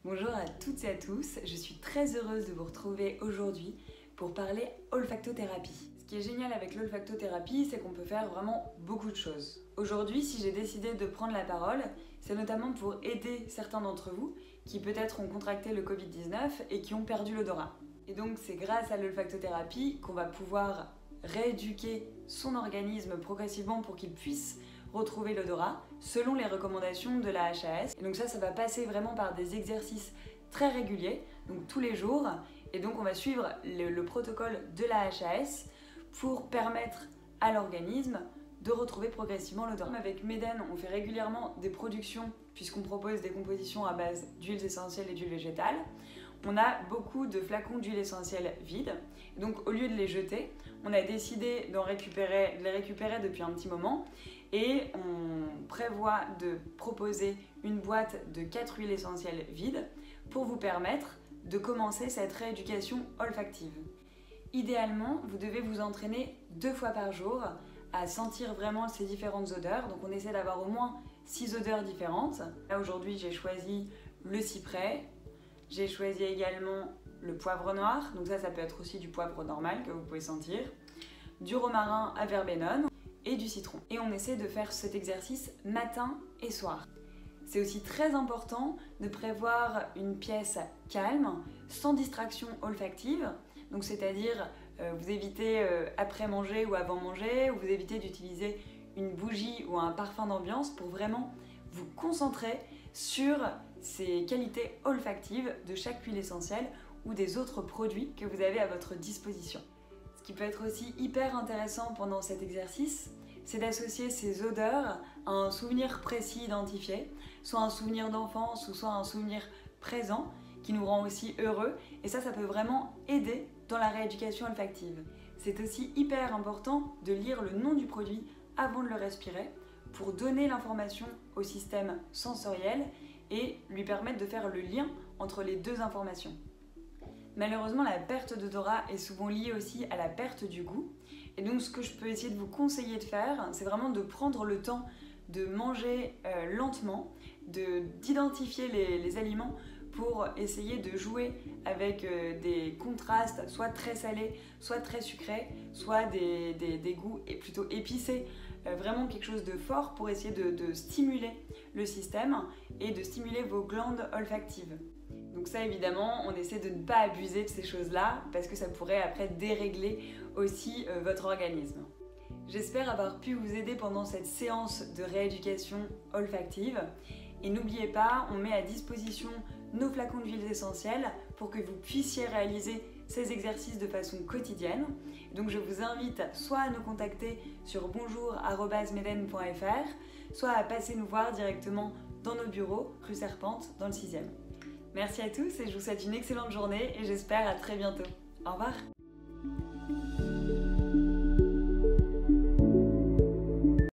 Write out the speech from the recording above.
Bonjour à toutes et à tous, je suis très heureuse de vous retrouver aujourd'hui pour parler olfactothérapie. Ce qui est génial avec l'olfactothérapie, c'est qu'on peut faire vraiment beaucoup de choses. Aujourd'hui, si j'ai décidé de prendre la parole, c'est notamment pour aider certains d'entre vous qui peut-être ont contracté le Covid-19 et qui ont perdu l'odorat. Et donc c'est grâce à l'olfactothérapie qu'on va pouvoir rééduquer son organisme progressivement pour qu'il puisse retrouver l'odorat selon les recommandations de la HAS. Et donc ça va passer vraiment par des exercices très réguliers, donc tous les jours. Et donc on va suivre le protocole de la HAS pour permettre à l'organisme de retrouver progressivement l'odorat. Avec Meden, on fait régulièrement des productions puisqu'on propose des compositions à base d'huiles essentielles et d'huiles végétales. On a beaucoup de flacons d'huile essentielle vides. Donc au lieu de les jeter, on a décidé de les récupérer depuis un petit moment et on prévoit de proposer une boîte de 4 huiles essentielles vides pour vous permettre de commencer cette rééducation olfactive. Idéalement, vous devez vous entraîner 2 fois par jour à sentir vraiment ces différentes odeurs. Donc on essaie d'avoir au moins 6 odeurs différentes. Là aujourd'hui j'ai choisi le cyprès, j'ai choisi également le poivre noir, donc ça peut être aussi du poivre normal que vous pouvez sentir, du romarin à verbenone et du citron. Et on essaie de faire cet exercice matin et soir. C'est aussi très important de prévoir une pièce calme, sans distraction olfactive, donc c'est-à-dire vous évitez après manger ou avant manger, ou vous évitez d'utiliser une bougie ou un parfum d'ambiance pour vraiment vous concentrer sur ces qualités olfactives de chaque huile essentielle ou des autres produits que vous avez à votre disposition. Ce qui peut être aussi hyper intéressant pendant cet exercice, c'est d'associer ces odeurs à un souvenir précis identifié, soit un souvenir d'enfance ou soit un souvenir présent qui nous rend aussi heureux, et ça peut vraiment aider dans la rééducation olfactive. C'est aussi hyper important de lire le nom du produit avant de le respirer pour donner l'information au système sensoriel et lui permettre de faire le lien entre les deux informations. Malheureusement, la perte d'odorat est souvent liée aussi à la perte du goût. Et donc ce que je peux essayer de vous conseiller de faire, c'est vraiment de prendre le temps de manger lentement, d'identifier les aliments pour essayer de jouer avec des contrastes, soit très salés, soit très sucrés, soit des goûts plutôt épicés, vraiment quelque chose de fort pour essayer de stimuler le système et de stimuler vos glandes olfactives. Donc ça évidemment, on essaie de ne pas abuser de ces choses-là parce que ça pourrait après dérégler aussi votre organisme. J'espère avoir pu vous aider pendant cette séance de rééducation olfactive. Et n'oubliez pas, on met à disposition nos flacons d'huiles essentielles pour que vous puissiez réaliser ces exercices de façon quotidienne. Donc je vous invite soit à nous contacter sur bonjour@meden.fr, soit à passer nous voir directement dans nos bureaux, rue Serpente, dans le 6e. Merci à tous et je vous souhaite une excellente journée et j'espère à très bientôt. Au revoir.